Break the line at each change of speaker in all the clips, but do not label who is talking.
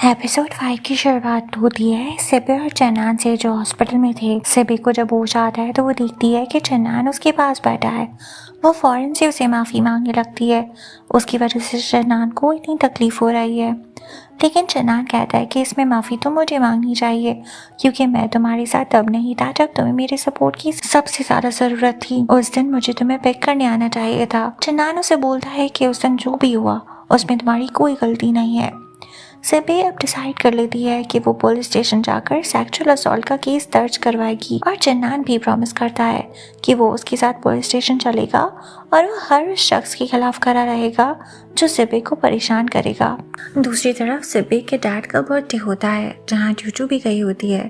Episode 5 की शुरुआत होती है सिबे और चन्नान से, जो हॉस्पिटल में थे। सिबे को जब होश आता है तो वो देखती है कि चन्नान उसके पास बैठा है। वो फौरन से उसे माफ़ी मांगने लगती है। उसकी वजह से चन्नान को इतनी तकलीफ हो रही है, लेकिन चन्नान कहता है कि इसमें माफ़ी तो मुझे मांगनी चाहिए, क्योंकि मैं तुम्हारे साथ तब नहीं था जब तुम्हें मेरे सपोर्ट की सबसे ज़्यादा ज़रूरत थी। उस दिन मुझे तुम्हें पिक करने आना चाहिए था। चन्नान उसे बोलता है कि उस दिन जो भी हुआ उसमें तुम्हारी कोई गलती नहीं है। सिबे अब डिसाइड कर लेती है कि वो पुलिस स्टेशन जाकर सेक्सुअल असॉल्ट का केस दर्ज करवाएगी, और चन्नान भी प्रॉमिस करता है कि वो उसके साथ पुलिस स्टेशन चलेगा और वो हर उस शख्स के खिलाफ खड़ा रहेगा जो सिबे को परेशान करेगा। दूसरी तरफ सिबे के डैड का बर्थडे होता है, जहाँ चूचू भी गई होती है।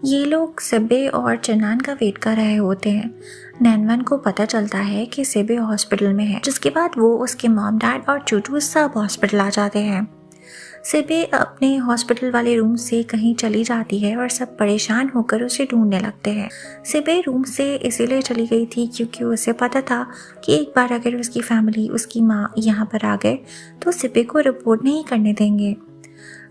ये लोग सिबे और चन्नान का वेट कर रहे होते हैं। नैनवन को पता चलता है कि सिबे हॉस्पिटल में है, जिसके बाद वो, उसके मॉम, डैड और चूचू सब हॉस्पिटल आ जाते हैं। सिबे अपने हॉस्पिटल वाले रूम से कहीं चली जाती है और सब परेशान होकर उसे ढूंढने लगते हैं। सिबे रूम से इसीलिए चली गई थी क्योंकि उसे पता था कि एक बार अगर उसकी फैमिली, उसकी माँ यहाँ पर आ गए तो सिबे को रिपोर्ट नहीं करने देंगे।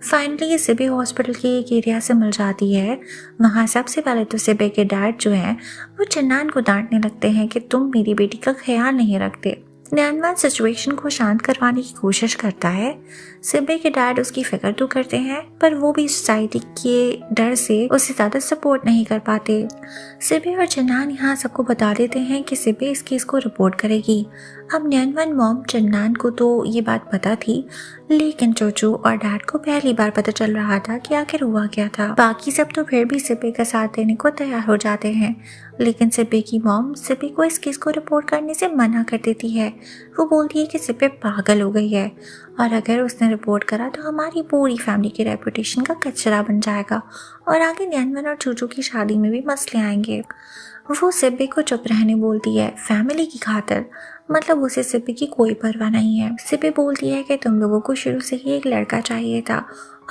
फाइनली सिबे हॉस्पिटल के एक एरिया से मिल जाती है। वहाँ सबसे पहले तो सिबे के डैड जो हैं वो चन्नान को डांटने लगते हैं कि तुम मेरी बेटी का ख्याल नहीं रखते। नैनवन सिचुएशन को शांत करवाने की कोशिश करता है। सिबे के डैड उसकी फिक्र तो करते हैं, पर वो भी सोसाइटी के डर से उसे ज़्यादा सपोर्ट नहीं कर पाते। सिबे और चन्नान यहाँ सबको बता देते हैं कि सिबे इस केस को रिपोर्ट करेगी। अब नैनवन मॉम चन्नान को तो ये बात पता थी, लेकिन चोचू और डैड को पहली बार पता चल रहा था कि आखिर हुआ क्या था। बाकी सब तो फिर भी सिबे का साथ देने को तैयार हो जाते हैं, लेकिन सिबे की मॉम सिबे को इस केस को रिपोर्ट करने से मना कर देती है। वो बोलती है कि सिबे पागल हो गई है और अगर उसने रिपोर्ट करा तो हमारी पूरी फैमिली की रेपुटेशन का कचरा बन जाएगा और आगे नैनवन और चूचू की शादी में भी मसले आएंगे। वो सिबे को चुप रहने बोलती है फैमिली की खातिर, मतलब उसे सिबे की कोई परवाह नहीं है। सिबे बोलती है कि तुम लोगों को शुरू से ही एक लड़का चाहिए था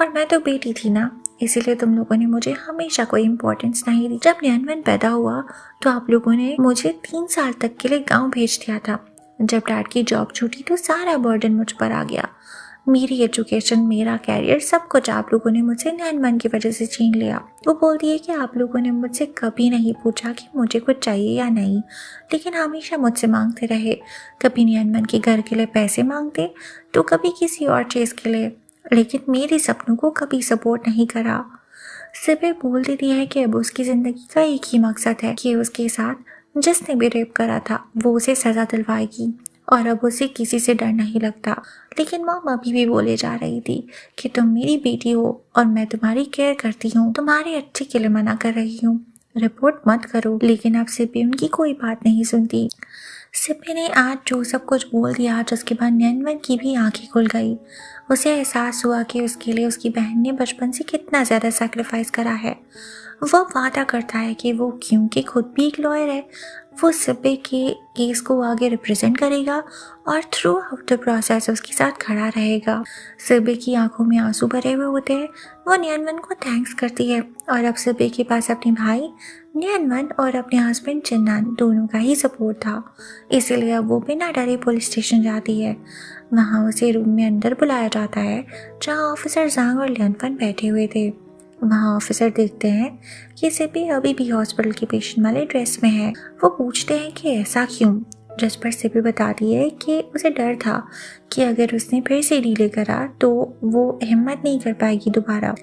और मैं तो बेटी थी ना, इसीलिए तुम लोगों ने मुझे हमेशा कोई इम्पोर्टेंस नहीं दी। जब नैनवन पैदा हुआ तो आप लोगों ने मुझे 3 साल तक के लिए गांव भेज दिया था। जब डैड की जॉब छूटी तो सारा बर्डन मुझ पर आ गया। मेरी एजुकेशन, मेरा कैरियर, सब कुछ आप लोगों ने मुझसे नैनवन की वजह से छीन लिया। वो बोलती है कि आप लोगों ने मुझसे कभी नहीं पूछा कि मुझे कुछ चाहिए या नहीं, लेकिन हमेशा मुझसे मांगते रहे। कभी नैनवन के घर के लिए पैसे मांगते तो कभी किसी और चीज़ के लिए, लेकिन मेरे सपनों को कभी सपोर्ट नहीं करा। सिबे बोल देती है कि अब उसकी ज़िंदगी का एक ही मकसद है कि उसके साथ जिसने भी रेप करा था वो उसे सज़ा दिलवाएगी और अब उसे किसी से डर नहीं लगता। लेकिन मॉम अभी भी बोले जा रही थी कि तुम मेरी बेटी हो और मैं तुम्हारी केयर करती हूँ, तुम्हारे अच्छे के लिए मना कर रही हूँ, रिपोर्ट मत करो। लेकिन अब सिबे उनकी कोई बात नहीं सुनती। सिबे ने आज जो सब कुछ बोल दिया, जिसके बाद नैनवन की भी आंखें खुल गई। उसे एहसास हुआ कि उसके लिए उसकी बहन ने बचपन से कितना ज़्यादा सैक्रिफाइस करा है। वो वादा करता है कि वो, क्योंकि खुद भी एक लॉयर है, वो सिबे के केस को आगे रिप्रेजेंट करेगा और थ्रू आउट द प्रोसेस उसके साथ खड़ा रहेगा। सिबे की आंखों में आंसू भरे हुए होते हैं। वो नैनवन को थैंक्स करती है और अब सिबे के पास अपने भाई नैनवन और अपने हस्बैंड चन्नान दोनों का ही सपोर्ट था, इसीलिए अब वो बिना डरे पुलिस स्टेशन जाती है। वहाँ उसे रूम में अंदर बुलाया जाता है जहाँ ऑफिसर जांग और नैनवन बैठे हुए थे। वहाँ ऑफिसर देखते हैं कि सिबे अभी भी हॉस्पिटल के पेशेंट वाले ड्रेस में है। वो पूछते हैं कि ऐसा क्यों, जिस पर सिबे बताती है कि उसे डर था कि अगर उसने फिर से डिले करा तो वो हिम्मत नहीं कर पाएगी दोबारा।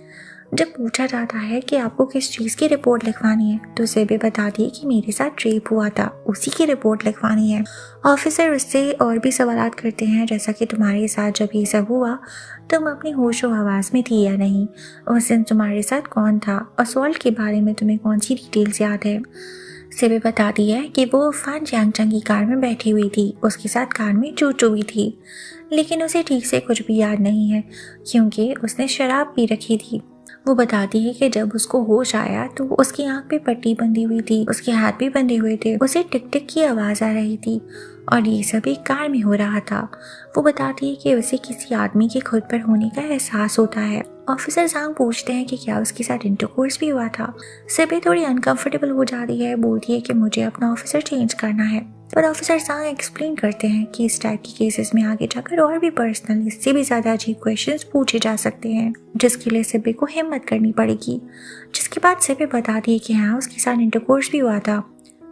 जब पूछा जाता है कि आपको किस चीज़ की रिपोर्ट लिखवानी है तो सिबे बताती है कि मेरे साथ रेप हुआ था, उसी की रिपोर्ट लिखवानी है। ऑफिसर उससे और भी सवालात करते हैं, जैसा कि तुम्हारे साथ जब ये सब हुआ तुम अपनी होशो हवास में थी या नहीं, उस दिन तुम्हारे साथ कौन था, असॉल्ट के बारे में तुम्हें कौन सी डिटेल्स याद है। सिबे बताती है कि वो फान जियांगचंग की कार में बैठी हुई थी, उसके साथ कार में चूचू भी थी, लेकिन उसे ठीक से कुछ भी याद नहीं है क्योंकि उसने शराब पी रखी थी। वो बताती है कि जब उसको होश आया तो उसकी आंख पे पट्टी बंधी हुई थी, उसके हाथ भी बंधे हुए थे, उसे टिक टिक की आवाज़ आ रही थी और ये सब एक कार में हो रहा था। वो बताती है कि उसे किसी आदमी के खुद पर होने का एहसास होता है। ऑफिसर सांग पूछते हैं कि क्या उसके साथ इंटरकोर्स भी हुआ था। सिबे थोड़ी अनकंफर्टेबल हो जाती है, बोलती है कि मुझे अपना ऑफिसर चेंज करना है। पर ऑफिसर सांग एक्सप्लेन करते हैं कि इस टाइप की केसेस में आगे जाकर और भी पर्सनल, इससे भी ज्यादा अजीब क्वेश्चंस पूछे जा सकते हैं, जिसके लिए सिबे को हिम्मत करनी पड़ेगी। जिसके बाद सिबे बताती है कि हाँ, उसके साथ इंटरकोर्स भी हुआ था।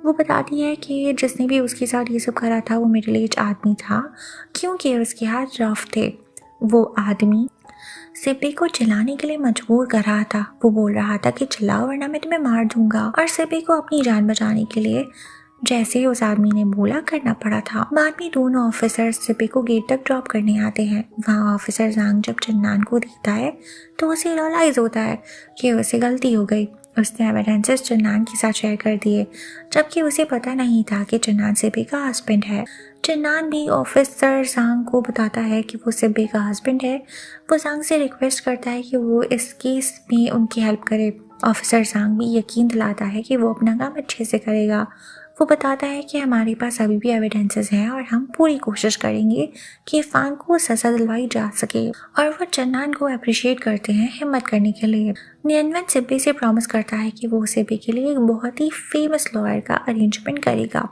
वो बताती है कि जिसने भी उसके साथ ये सब करा था वो मिडिल एज आदमी था, क्योंकि उसके हाथ रफ थे। वो आदमी सिबे को चिल्लाने के लिए मजबूर कर रहा था। वो बोल रहा था कि चिल्लाओ वरना मैं तुम्हें मार दूंगा, और सिबे को अपनी जान बचाने के लिए जैसे उस आदमी ने बोला करना पड़ा था। बाद में दोनों ऑफिसर सिबे को गेट तक ड्रॉप करने आते हैं। वहाँ ऑफिसर जांग जब चन्नान को देखता है तो उसे रियलाइज होता है कि उसे गलती हो गई। उसने एविडेंसेस चन्नान के साथ शेयर कर दिए, जबकि उसे पता नहीं था कि चन्नान सिबे का हस्बैंड है। चन्नान भी ऑफिसर जांग को बताता है कि वो सिबे का हस्बैंड है। वो जांग से रिक्वेस्ट करता है कि वो इस केस में उनकी हेल्प करे। ऑफिसर जांग भी यकीन दिलाता है कि वो अपना काम अच्छे से करेगा। वो बताता है कि हमारे पास अभी भी एविडेंसेस हैं और हम पूरी कोशिश करेंगे कि फांग को सजा दिलवाई जा सके। और वो चन्नान को अप्रिशिएट करते हैं हिम्मत करने के लिए। नियनवन सिबे से प्रॉमिस करता है कि वो सिबे के लिए एक बहुत ही फेमस लॉयर का अरेंजमेंट करेगा।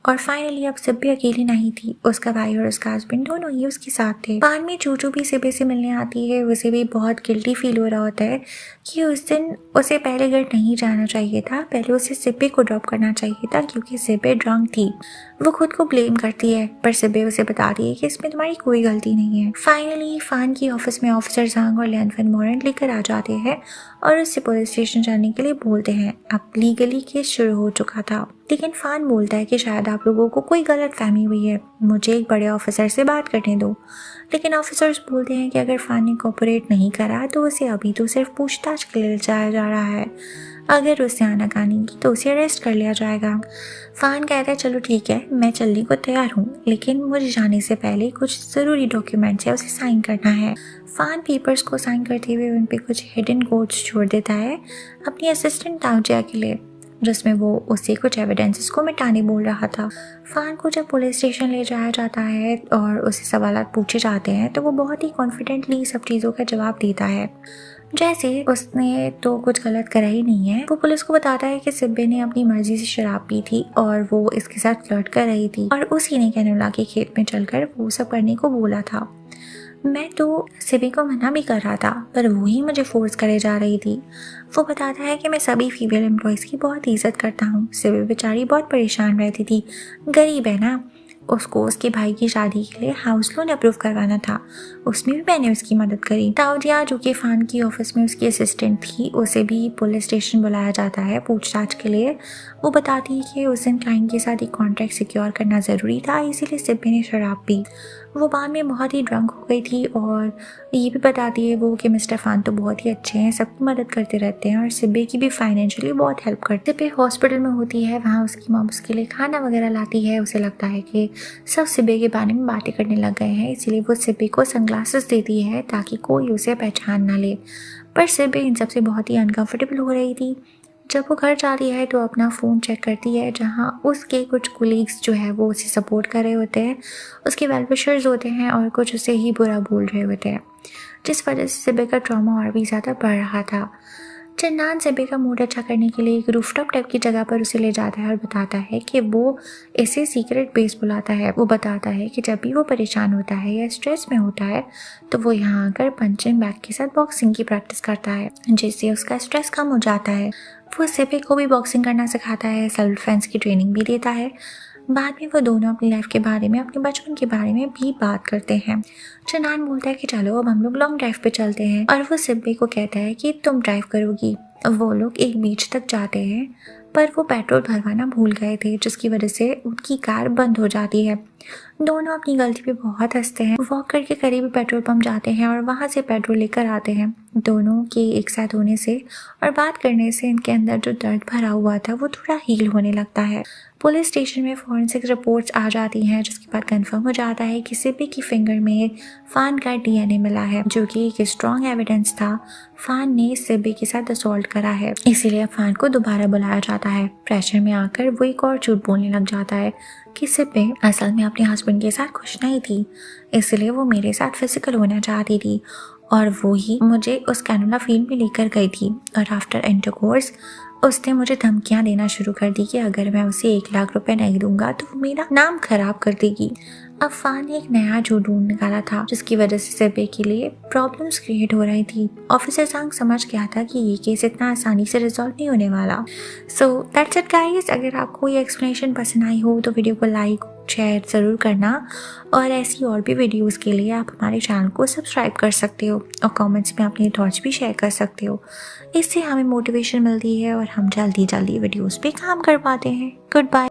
और फाइनली अब सिबे अकेली नहीं थी, उसका भाई और उसका हस्बैंड दोनों ही उसके साथ थे। बाद में चूचू भी सिबे से मिलने आती है। उसे भी बहुत गिल्टी फील हो रहा होता है कि उस दिन उसे पहले घर नहीं जाना चाहिए था, पहले उसे सिबे को ड्रॉप करना चाहिए था, क्योंकि सिबे ड्रंक थी। वो खुद को ब्लेम करती है, पर सिबे उसे बताती है कि इसमें तुम्हारी कोई गलती नहीं है। फाइनली फान की ऑफिस में ऑफिसर जांग और लियानफन वारंट लेकर आ जाते हैं और उससे पुलिस स्टेशन जाने के लिए बोलते हैं। अब लीगली केस शुरू हो चुका था, लेकिन फान बोलता है कि शायद आप लोगों को कोई गलत फहमी हुई है, मुझे एक बड़े ऑफिसर से बात करने दो। लेकिन ऑफिसर्स बोलते हैं कि अगर फान ने कोऑपरेट नहीं करा तो उसे अभी तो सिर्फ पूछताछ के लिए ले जाया जा रहा है, अगर उसने आनाकानी की तो उसे अरेस्ट कर लिया जाएगा। फान कहता है चलो ठीक है, मैं चलने को तैयार हूँ, लेकिन मुझे जाने से पहले कुछ ज़रूरी डॉक्यूमेंट्स है, उसे साइन करना है। फान पेपर्स को साइन करते हुए उन पे कुछ हिडन कोड्स छोड़ देता है अपनी असिस्टेंट ताउजिया के लिए, जिसमें वो उसे कुछ एविडेंसेस को मिटाने बोल रहा था। फान को जब पुलिस स्टेशन ले जाया जाता है और उसे सवालात पूछे जाते हैं तो वो बहुत ही कॉन्फिडेंटली सब चीज़ों का जवाब देता है, जैसे उसने तो कुछ गलत करा ही नहीं है। वो पुलिस को बताता है कि सिब्बे ने अपनी मर्जी से शराब पी थी और वो इसके साथ फ्लर्ट कर रही थी और उसी ने कैनोला के खेत में चलकर वो सब करने को बोला था। मैं तो सिबे को मना भी कर रहा था, पर वो ही मुझे फोर्स करे जा रही थी। वो बताता है कि मैं सभी फीमेल एम्प्लॉयज़ की बहुत इज्जत करता हूँ। सिबे बेचारी बहुत परेशान रहती थी, गरीब है ना, उसको उसके भाई की शादी के लिए हाउस लोन अप्रूव करवाना था, उसमें भी मैंने उसकी मदद करी। ताउजिया जो कि फान की ऑफिस में उसकी असिस्टेंट थी, उसे भी पुलिस स्टेशन बुलाया जाता है पूछताछ के लिए। वो बताती है कि उस दिन क्लाइंट के साथ एक कॉन्ट्रैक्ट सिक्योर करना ज़रूरी था, इसीलिए सिब्बे ने शराब पी। वो बाद में बहुत ही ड्रंक हो गई थी और ये भी बताती है वो कि मिस्टर फान तो बहुत ही अच्छे हैं, सबकी मदद करते रहते हैं और सिब्बे की भी फाइनेंशियली बहुत हेल्प करते। सिब्बे हॉस्पिटल में होती है, वहाँ उसकी मॉम उसके लिए खाना वगैरह लाती है। उसे लगता है कि सब सिब्बे के बारे में बातें करने लग गए हैं, इसीलिए वो सिब्बे को सनग्लासेस देती है ताकि कोई उसे पहचान ना ले। पर सिब्बे इन सबसे बहुत ही अनकंफर्टेबल हो रही थी। जब वो घर जाती है तो अपना फ़ोन चेक करती है, जहाँ उसके कुछ कोलीग्स जो है वो उसे सपोर्ट कर रहे होते हैं, उसके वेल विशर्स होते हैं और कुछ उसे ही बुरा बोल रहे होते हैं, जिस वजह से सिब्बे का ट्रॉमा और भी ज़्यादा बढ़ रहा था। चन्नान सिब्बे का मूड अच्छा करने के लिए एक रूफटॉप टाइप की जगह पर उसे ले जाता है और बताता है कि वो इसे सीक्रेट बेस बुलाता है। वो बताता है कि जब भी वो परेशान होता है या स्ट्रेस में होता है तो वो यहाँ आकर पंचिंग बैग के साथ बॉक्सिंग की प्रैक्टिस करता है, जिससे उसका स्ट्रेस कम हो जाता है। वो सिब्बे को भी बॉक्सिंग करना सिखाता है, सेल्फ डिफेंस की ट्रेनिंग भी देता है। बाद में वो दोनों अपनी लाइफ के बारे में, अपने बचपन के बारे में भी बात करते हैं। चन्नान बोलता है कि चलो अब हम लोग लॉन्ग ड्राइव पे चलते हैं और वो सिब्बे को कहता है कि तुम ड्राइव करोगी। वो लोग एक बीच तक जाते हैं, पर वो पेट्रोल भरवाना भूल गए थे, जिसकी वजह से उनकी कार बंद हो जाती है। दोनों अपनी गलती पे बहुत हंसते हैं। वॉक करके करीबी पेट्रोल पंप जाते हैं और वहाँ से पेट्रोल लेकर आते हैं। दोनों के एक साथ होने से और बात करने से इनके अंदर जो दर्द भरा हुआ था वो थोड़ा हील होने लगता है। पुलिस स्टेशन में फॉरेंसिक रिपोर्ट्स आ जाती हैं, जिसके बाद कंफर्म हो जाता है कि सिबी की फिंगर में फान का डीएनए मिला है, जो कि एक स्ट्रॉन्ग एविडेंस था फान ने सिबी के साथ असॉल्ट करा है। इसीलिए फान को दोबारा बुलाया जाता है। प्रेशर में आकर वो एक और झूठ बोलने लग जाता है कि सिबी असल में अपने हस्बैंड के साथ खुश नहीं थी, इसलिए वो मेरे साथ फिजिकल होना चाहती थी और वो ही मुझे उस कैनुला फील्ड में लेकर गई थी। और आफ्टर इंटरकोर्स उसने मुझे धमकियां देना शुरू कर दी कि अगर मैं उसे 1 लाख रुपए नहीं दूंगा तो वो मेरा नाम खराब कर देगी। अब फान ने एक नया झूठ ढूंढ निकाला था, जिसकी वजह से सिबी के लिए प्रॉब्लम्स क्रिएट हो रही थी। ऑफिसर सांग समझ गया था कि ये केस इतना आसानी से रिजॉल्व नहीं होने वाला। So that's it guys. अगर आपको ये एक्सप्लेनेशन पसंद आई हो तो वीडियो को लाइक शेयर ज़रूर करना, और ऐसी और भी वीडियोस के लिए आप हमारे चैनल को सब्सक्राइब कर सकते हो और कमेंट्स में अपने थॉट्स भी शेयर कर सकते हो। इससे हमें मोटिवेशन मिलती है और हम जल्दी वीडियोस पे काम कर पाते हैं। Good bye.